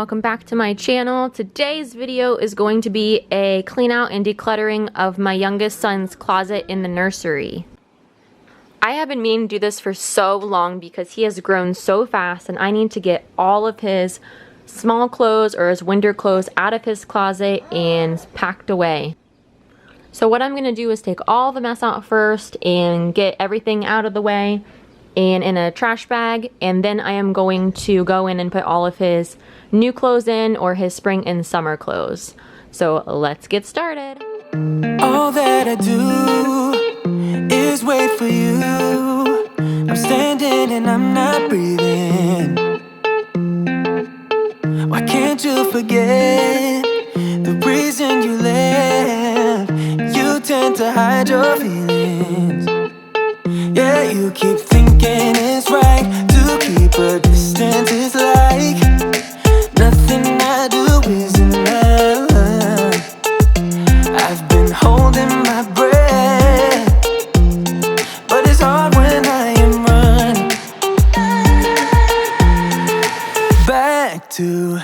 welcome back to my channel. Today's video is going to be a clean out and decluttering of my youngest son's closet in the nursery. I have been meaning to do this for so long because he has grown so fast and I need to get all of his small clothes or his winter clothes out of his closet and packed away. So what I'm going to do is take all the mess out first and get everything out of the way and in a trash bag, and then I am going to go in and put all of his new clothes in, or his spring and summer clothes. So let's get started. All that I do is wait for you. I'm standing and I'm not breathing. Why can't you forget the reason you left? You tend to hide your feelings. Yeah, you keep thinking it's right to keep a distance. It's like nothing I do is enough. I've been holding my breath, but it's hard when I am running back to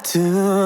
to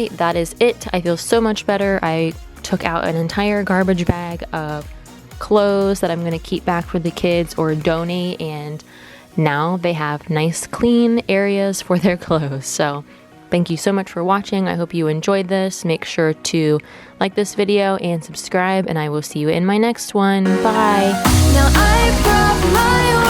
right, that is it. I feel so much better. I took out an entire garbage bag of clothes that I'm going to keep back for the kids or donate, and now they have nice clean areas for their clothes. So thank you so much for watching. I hope you enjoyed this. Make sure to like this video and subscribe, and I will see you in my next one. Bye. Now I brought my